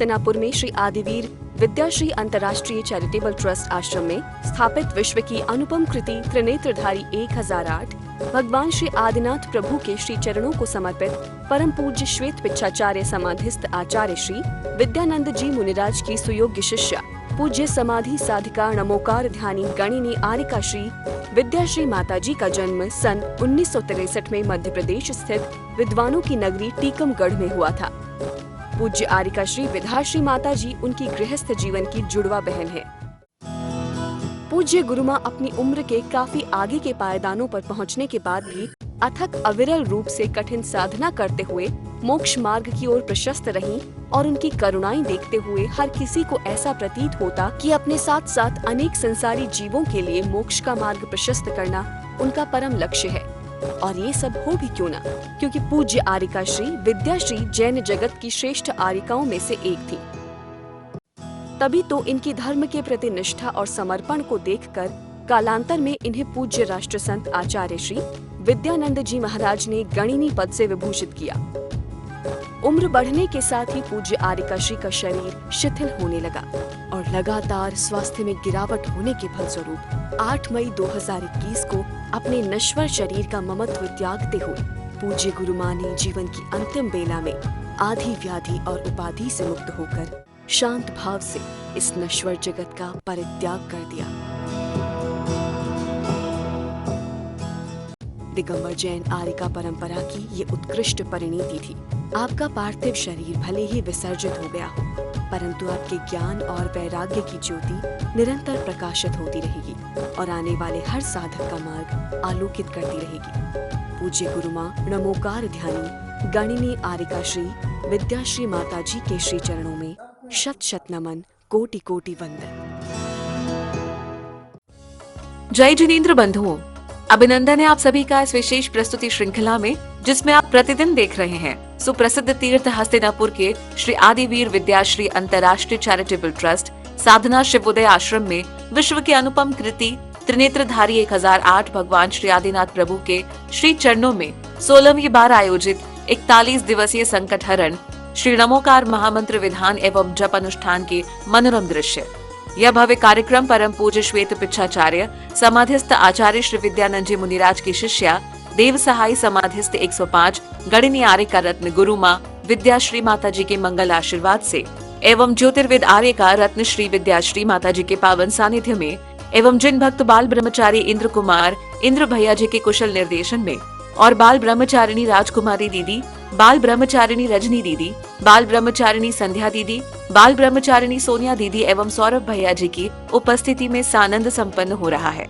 हस्तिनापुर में श्री आदिवीर विद्याश्री अंतर्राष्ट्रीय charitable trust आश्रम में स्थापित विश्व की अनुपम कृति त्रिनेत्रधारी 1008 भगवान श्री आदिनाथ प्रभु के श्री चरणों को समर्पित परम पूज्य श्वेत पिच्छाचार्य समाधिस्थ आचार्य श्री विद्यानंद जी मुनिराज की सुयोग्य शिष्या पूज्य समाधि साधिका नमोकार ध्यानी गणिनी आरिका श्री विद्याश्री माताजी का जन्म सन 1963 में मध्य प्रदेश स्थित विद्वानों की नगरी टीकमगढ़ में हुआ था। पूज्य आरिका श्री विद्याश्री माताजी उनकी गृहस्थ जीवन की जुड़वा बहन है। पूज्य गुरुमां अपनी उम्र के काफी आगे के पायदानों पर पहुंचने के बाद भी अथक अविरल रूप से कठिन साधना करते हुए मोक्ष मार्ग की ओर प्रशस्त रहीं और उनकी करुणाएं देखते हुए हर किसी को ऐसा प्रतीत होता कि अपने साथ साथ अनेक संसारी जीवों के लिए मोक्ष का मार्ग प्रशस्त करना उनका परम लक्ष्य है। और ये सब हो भी क्यों ना, क्योंकि पूज्य आरिका श्री विद्याश्री जैन जगत की श्रेष्ठ आरिकाओं में से एक थी। तभी तो इनकी धर्म के प्रति निष्ठा और समर्पण को देखकर कालांतर में इन्हें पूज्य राष्ट्र संत आचार्य श्री विद्यानंद जी महाराज ने गणिनी पद से विभूषित किया। उम्र बढ़ने के साथ ही पूज्य आरिका श्री का शरीर शिथिल होने लगा और लगातार स्वास्थ्य में गिरावट होने के फलस्वरूप 8 मई 2021 को अपने नश्वर शरीर का ममत्व त्यागते हुए पूज्य गुरुमां ने जीवन की अंतिम बेला में आधि व्याधि और उपाधि से मुक्त होकर शांत भाव से इस नश्वर जगत का परित्याग कर दिया। दिगंबर जैन आरिका परंपरा की ये उत्कृष्ट परिणति थी। आपका पार्थिव शरीर भले ही विसर्जित हो गया हो, परंतु आपके ज्ञान और वैराग्य की ज्योति निरंतर प्रकाशित होती रहेगी और आने वाले हर साधक का मार्ग आलोकित करती रहेगी। पूज्य गुरुमां नमोकार ध्यानी गणिनी आरिका श्री विद्याश्री माताजी के श्री चरणों में शत शत नमन, कोटि कोटि वंदन। जय जिनेंद्र बंधुओं, अभिनंदन है आप सभी का इस विशेष प्रस्तुति श्रृंखला में जिसमें आप प्रतिदिन देख रहे हैं सुप्रसिद्ध तीर्थ हस्तिनापुर के श्री आदिवीर विद्याश्री अंतर्राष्ट्रीय चैरिटेबल ट्रस्ट साधना शिवोदय आश्रम में विश्व की अनुपम कृति त्रिनेत्रधारी 1008 भगवान श्री आदिनाथ प्रभु के श्री चरणों में 16वीं बार आयोजित 41 दिवसीय संकट हरण श्री नमोकार महामंत्र विधान एवं जप अनुष्ठान के मनोरम दृश्य। यह भव्य कार्यक्रम परम पूज्य श्वेत पिच्छाचार्य समाधिस्थ आचार्य श्री विद्यानंद जी मुनिराज की शिष्या देव सहाय समाधिस्थ 105 गणिनी आरिका रत्न गुरुमां विद्याश्री माताजी के मंगल आशीर्वाद से एवं ज्योतिर्विद आर्यका रत्न श्री विद्याश्री माताजी के पावन सानिध्य में एवं जिन भक्त बाल ब्रह्मचारी इंद्र कुमार इंद्र भैया जी के कुशल निर्देशन में और बाल ब्रह्मचारिणी राजकुमारी दीदी, बाल ब्रह्मचारिणी रजनी दीदी, बाल ब्रह्मचारिणी संध्या दीदी, बाल ब्रह्मचारिणी सोनिया दीदी एवं सौरभ भैया जी की उपस्थिति में सानंद संपन्न हो रहा है।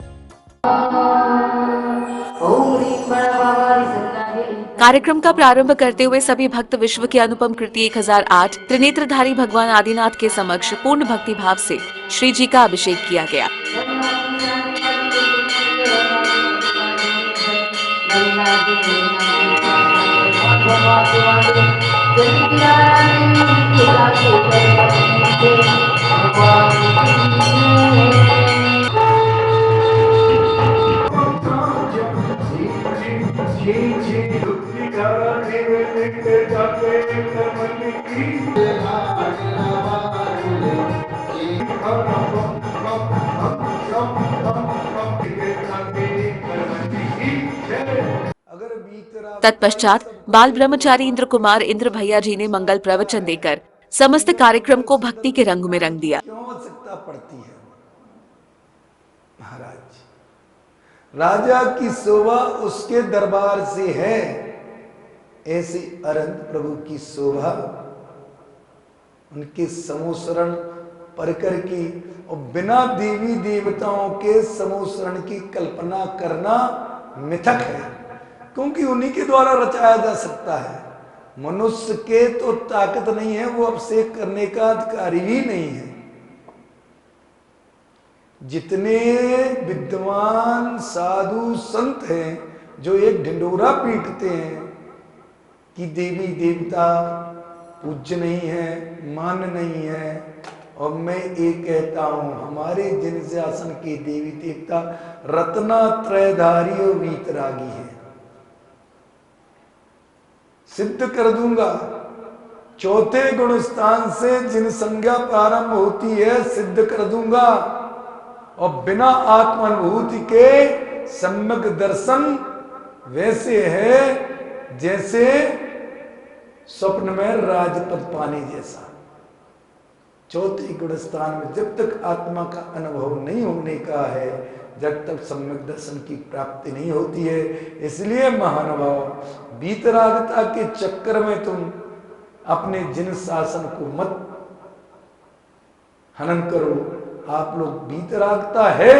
कार्यक्रम का प्रारंभ करते हुए सभी भक्त विश्व की अनुपम कृति 1008 त्रिनेत्रधारी भगवान आदिनाथ के समक्ष पूर्ण भक्ति भाव से श्री जी का अभिषेक किया गया। तत्पश्चात बाल ब्रह्मचारी इंद्र कुमार इंद्र भैया जी ने मंगल प्रवचन देकर समस्त कार्यक्रम को भक्ति के रंग में रंग दिया। क्यों आवश्यकता पड़ती है महाराज, राजा की शोभा उसके दरबार से है, ऐसे अनंत प्रभु की शोभा उनके समोसरण परकर की और बिना देवी देवताओं के समोसरण की कल्पना करना मिथक है, क्योंकि उन्हीं के द्वारा रचाया जा सकता है। मनुष्य के तो ताकत नहीं है, वो अभिषेक करने का अधिकारी ही नहीं है। जितने विद्वान साधु संत हैं जो एक ढिंडोरा पीटते हैं कि देवी देवता पूज्य नहीं है, मान नहीं है, और मैं एक कहता हूं हमारे जिन शासन के देवी देवता रत्नात्रयधारी और वीतरागी है, सिद्ध कर दूंगा चौथे गुण स्थान से जिन संज्ञा प्रारंभ होती है सिद्ध कर दूंगा, और बिना आत्मानुभूति के सम्यक दर्शन वैसे है जैसे स्वप्न में राजपद पानी जैसा। चौथे गुण स्थान में जब तक आत्मा का अनुभव नहीं होने का है, जब तक सम्यक दर्शन की प्राप्ति नहीं होती है। इसलिए महानुभाव, वीतरागता के चक्कर में तुम अपने जिन शासन को मत हनन करो। आप लोग वीतरागता है,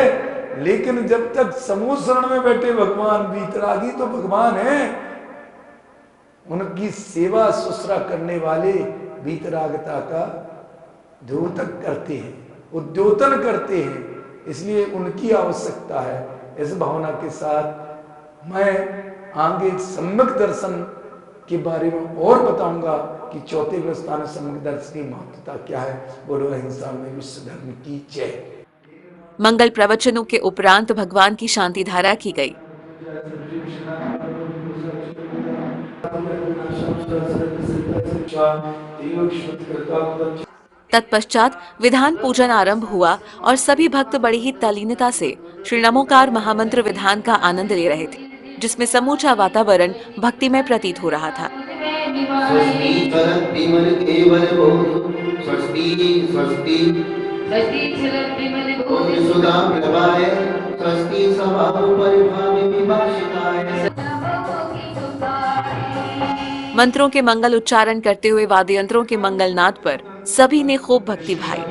लेकिन जब तक समूह शरण में बैठे भगवान वीतरागी तो भगवान है, उनकी सेवा सुश्रा करने वाले वीतरागता का द्योतक करते हैं, उद्योतन करते हैं, इसलिए उनकी आवश्यकता है। इस भावना के साथ मैं आगे सम्यक दर्शन के बारे में और बताऊंगा कि चौथे गुण स्थान में सम्यक दर्शन की महत्वता क्या है। बोलो अहिंसा में विश्व धर्म की जय। मंगल प्रवचनों के उपरांत भगवान की शांति धारा की गई। तत्पश्चात विधान पूजन आरंभ हुआ और सभी भक्त बड़ी ही तल्लीनता से श्री नमोकार महामंत्र विधान का आनंद ले रहे थे, जिसमें समूचा वातावरण भक्तिमय प्रतीत हो रहा था। मंत्रों के मंगल उच्चारण करते हुए वाद्य यंत्रों के मंगलनाद पर सभी ने खूब भक्ति भाई।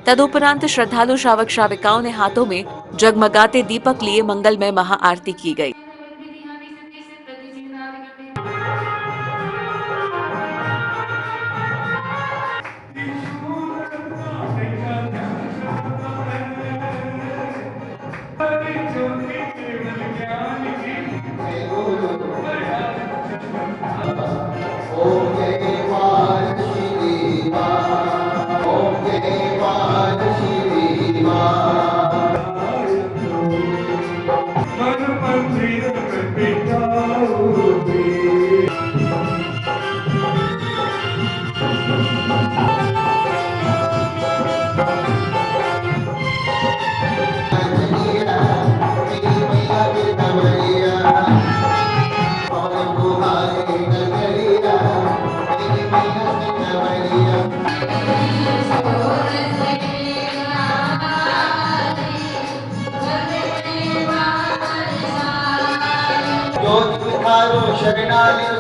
तदुपरांत श्रद्धालु श्रावक श्राविकाओं ने हाथों में जगमगाते दीपक लिए मंगलमय महाआरती की गई।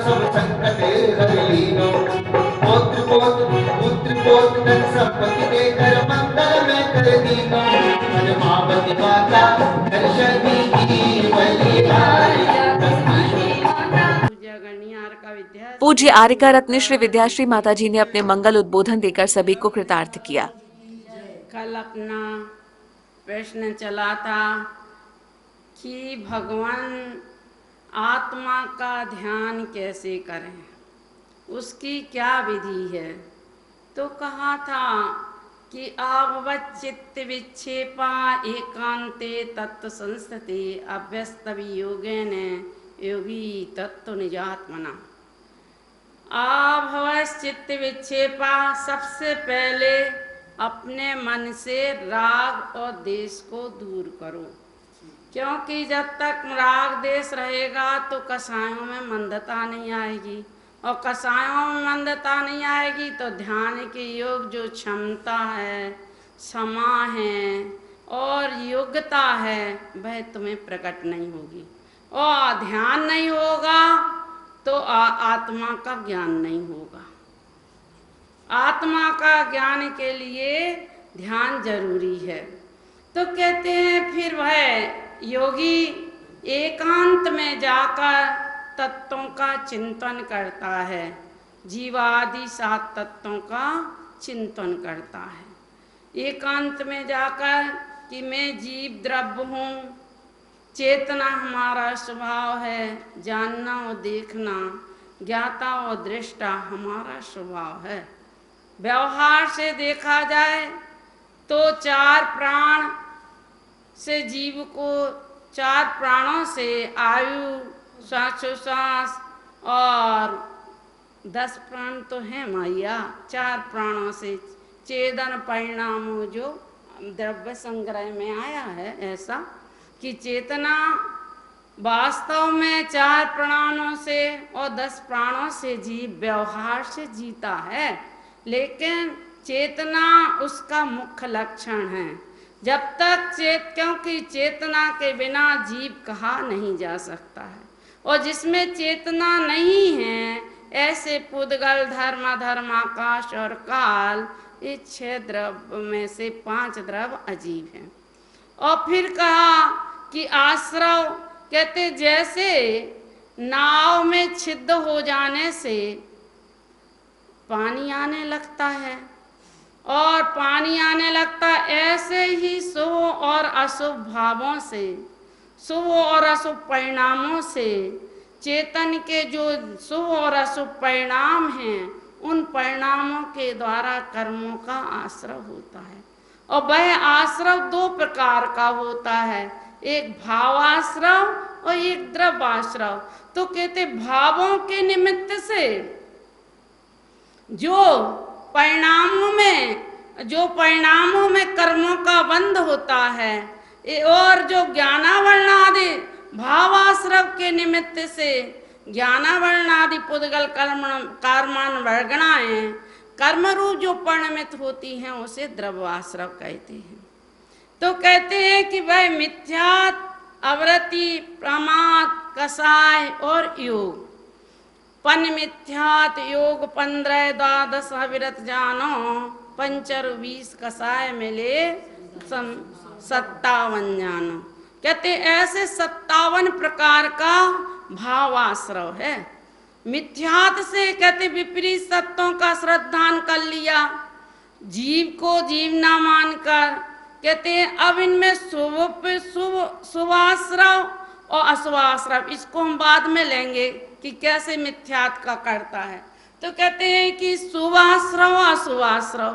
सब संकट हर लीनो, पुत्र पोत्र धन संपत्ति देकर मंगल में कर दीनो, पद्मावती माता दर्शन की बलिहारी। पूज्य आर्यका रत्न श्री विद्याश्री माता जी ने अपने मंगल उद्बोधन देकर सभी को कृतार्थ किया। कल अपना प्रश्न चला था कि भगवान आत्मा का ध्यान कैसे करें, उसकी क्या विधि है। तो कहा था कि आववत् चित्त विक्षेपा एकांते तत्व संस्थिते अभ्यस्तवि योगेन योगी तत्व निजात्मना। आववत् चित्त विक्षेपा, सबसे पहले अपने मन से राग और द्वेष को दूर करो, क्योंकि जब तक राग देश रहेगा तो कसायों में मंदता नहीं आएगी, और कसायों में मंदता नहीं आएगी तो ध्यान के योग जो क्षमता है, क्षमा है और योग्यता है, वह तुम्हें प्रकट नहीं होगी। और ध्यान नहीं होगा तो आत्मा का ज्ञान नहीं होगा। आत्मा का ज्ञान के लिए ध्यान जरूरी है। तो कहते हैं फिर वह योगी एकांत में जाकर तत्वों का चिंतन करता है, जीवादि 7 तत्वों का चिंतन करता है एकांत में जाकर कि मैं जीव द्रव्य हूँ, चेतना हमारा स्वभाव है, जानना और देखना, ज्ञाता और दृष्टा हमारा स्वभाव है। व्यवहार से देखा जाए तो 4 प्राण से जीव को 4 प्राणों से आयु, श्वासोश्वास और 10 प्राण तो हैं मैया, 4 प्राणों से चेतन परिणामों जो द्रव्य संग्रह में आया है, ऐसा कि चेतना वास्तव में 4 प्राणों से और 10 प्राणों से जीव व्यवहार से जीता है, लेकिन चेतना उसका मुख्य लक्षण है। जब तक क्योंकि चेतना के बिना जीव कहा नहीं जा सकता है, और जिसमें चेतना नहीं है ऐसे पुद्गल, धर्म, धर्माकाश और काल, ये 6 द्रव्य में से 5 द्रव्य अजीब हैं। और फिर कहा कि आश्रव, कहते जैसे नाव में छिद्र हो जाने से पानी आने लगता है और पानी आने लगता है, ऐसे ही शुभ और अशुभ भावों से, शुभ और अशुभ परिणामों से चेतन के जो शुभ और अशुभ परिणाम हैं, उन परिणामों के द्वारा कर्मों का आश्रव होता है। और वह आश्रव 2 प्रकार का होता है, एक भावाश्रव और एक द्रव्याश्रव। तो कहते भावों के निमित्त से जो परिणामों में कर्मों का बंध होता है, और जो ज्ञानावरणादि भावाश्रव के निमित्त से ज्ञानावरणादि पुद्गल कर्मान वर्गणाएं कर्म रूप जो परिणमित होती हैं उसे द्रव्याश्रव कहते हैं। तो कहते हैं कि वह मिथ्यात्, अवृत्ति, प्रमाद, कसाय और योग। पन मिथ्यात् योग 15 द्वादश अविरत जानो, पंचर 20 कसाय मिले 57 जानो। कहते ऐसे 57 प्रकार का भावाश्रव है। मिथ्यात् से कहते विपरीत सत्यों का श्रद्धान कर लिया, जीव को जीव ना मानकर। कहते हैं अब इनमें शुभाश्रव और अशुभाश्रव, इसको हम बाद में लेंगे कि कैसे मिथ्यात् का करता है। तो कहते हैं कि शुभाश्रव अशुभाश्रव,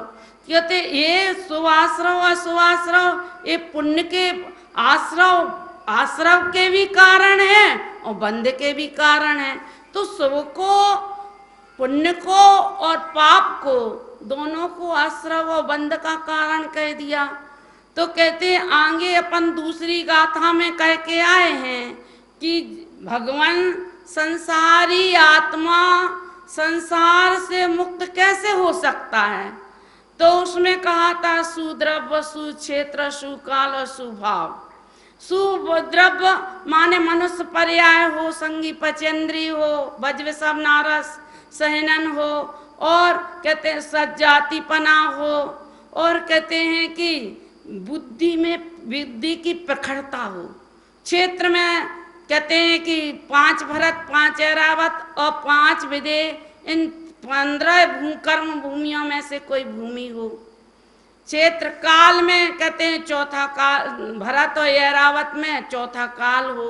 कहते ये शुभाश्रव अशुभाश्रव ये पुण्य के आश्रव के भी कारण है और बंध के भी कारण है। तो शुभ को, पुण्य को और पाप को, दोनों को आश्रव और बंध का कारण कह दिया। तो कहते हैं आगे अपन दूसरी गाथा में कह के आए हैं कि भगवान संसारी आत्मा संसार से मुक्त कैसे हो सकता है। तो उसमें कहा था सुद्रव्य, सुक्षेत्र, सुकाल और सुभाव। सुद्रव्य माने मनुष्य पर्याय हो, संगी पचेंद्री हो, वज्रसव नारस सहनन हो, और कहते हैं सज्जातिपना हो, और कहते हैं कि बुद्धि की प्रखरता हो। क्षेत्र में कहते हैं कि 5 भरत, 5 ऐरावत और 5 विदे, इन 15 कर्म भूमियों में से कोई भूमि हो। क्षेत्र काल में कहते हैं चौथा काल, भरत और ऐरावत में चौथा काल हो,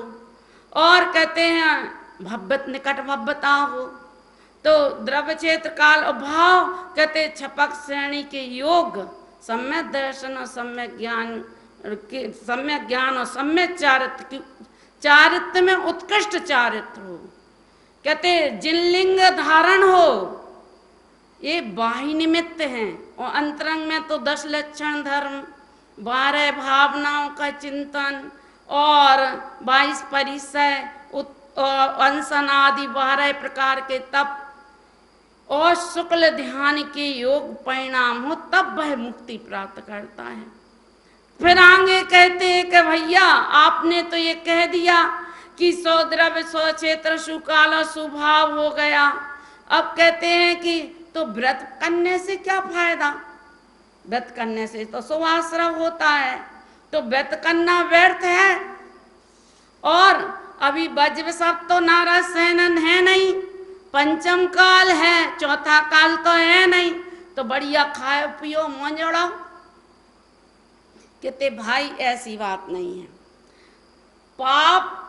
और कहते हैं भव्यत निकट भव्यता हो। तो द्रव्य क्षेत्र काल और भाव कहते छपक श्रेणी के योग, सम्यक दर्शन और सम्यक ज्ञान और सम्यक चारित्र में उत्कृष्ट चारित्र हो। कहते जिन लिंग धारण हो, ये बाह्य निमित्त हैं, और अंतरंग में तो 10 लक्षण धर्म, 12 भावनाओं का चिंतन और 22 परिचय, अनशन आदि 12 प्रकार के तप और शुक्ल ध्यान के योग परिणाम हो, तब वह मुक्ति प्राप्त करता है। फिर आगे कहते हैं कि भैया आपने तो ये कह दिया कि सौ द्रव्य, सौ क्षेत्र, सुकाल और सुभाव हो गया। अब कहते हैं कि तो व्रत करने से क्या फायदा, व्रत करने से तो शुभाश्रव होता है, तो व्रत करना व्यर्थ है। और अभी वज्र सब तो नारद सैनन है नहीं, पंचम काल है, चौथा काल तो है नहीं, तो बढ़िया खाओ पियो मौज उड़ाओ। कहते भाई ऐसी बात नहीं है। पाप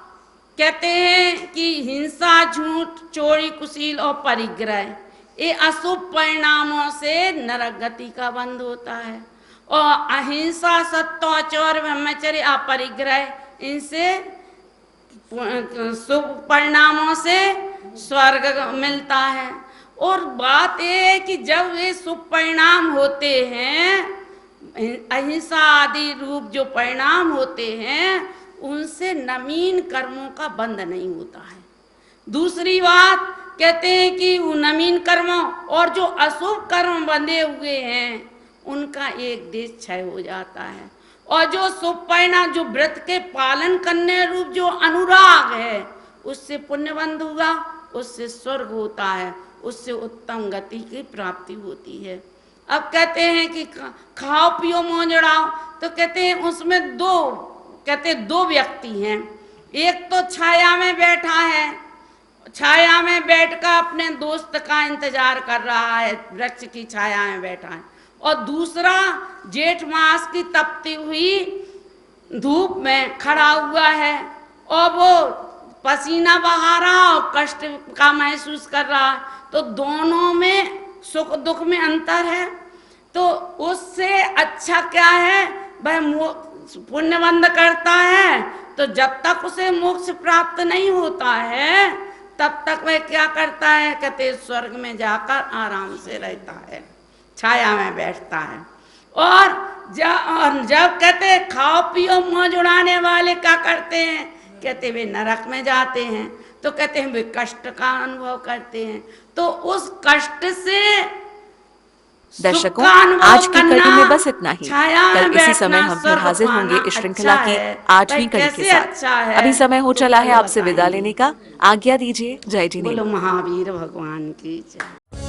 कहते हैं कि हिंसा, झूठ, चोरी, कुशील और परिग्रह, ये अशुभ परिणामों से नरक गति का बंध होता है। और अहिंसा, सत्य, चौर, ब्रह्मचर्य, अपरिग्रह, इनसे शुभ परिणामों से स्वर्ग मिलता है। और बात यह है कि जब ये शुभ परिणाम होते हैं, अहिंसा आदि रूप जो परिणाम होते हैं, उनसे नवीन कर्मों का बंध नहीं होता है। दूसरी बात कहते हैं कि वो नवीन कर्मों और जो अशुभ कर्म बंधे हुए हैं, उनका एक देश क्षय हो जाता है। और जो शुभ परिणाम, जो व्रत के पालन करने रूप जो अनुराग है, उससे पुण्य बंध हुआ, उससे स्वर्ग होता है, उससे उत्तम गति की प्राप्ति होती है। अब कहते हैं कि खाओ पियो मौज उड़ाओ, तो कहते हैं उसमें दो व्यक्ति हैं। एक तो छाया में बैठा है, छाया में बैठकर अपने दोस्त का इंतजार कर रहा है, वृक्ष की छाया में बैठा है। और दूसरा जेठ मास की तपती हुई धूप में खड़ा हुआ है, और वो पसीना बहा रहा और कष्ट का महसूस कर रहा है। तो दोनों में सुख दुख में अंतर है। तो उससे अच्छा क्या है, वह पुण्यबंध करता है, तो जब तक उसे मोक्ष प्राप्त नहीं होता है, तब तक वह क्या करता है, कहते स्वर्ग में जाकर आराम से रहता है, छाया में बैठता है। और जब कहते खाओ पियो मौज उड़ाने वाले क्या करते हैं, कहते वे नरक में जाते हैं, तो कहते हैं वे कष्ट का अनुभव करते हैं। तो उस कष्ट से दर्शकों, आज की कड़ी में बस इतना ही। कल इसी समय हम फिर हाजिर होंगे इस श्रृंखला की 8वीं कड़ी के साथ। अभी समय हो चला है आपसे विदा लेने का। आज्ञा दीजिए। जय जिनेंद्र। बोलो महावीर भगवान की जय।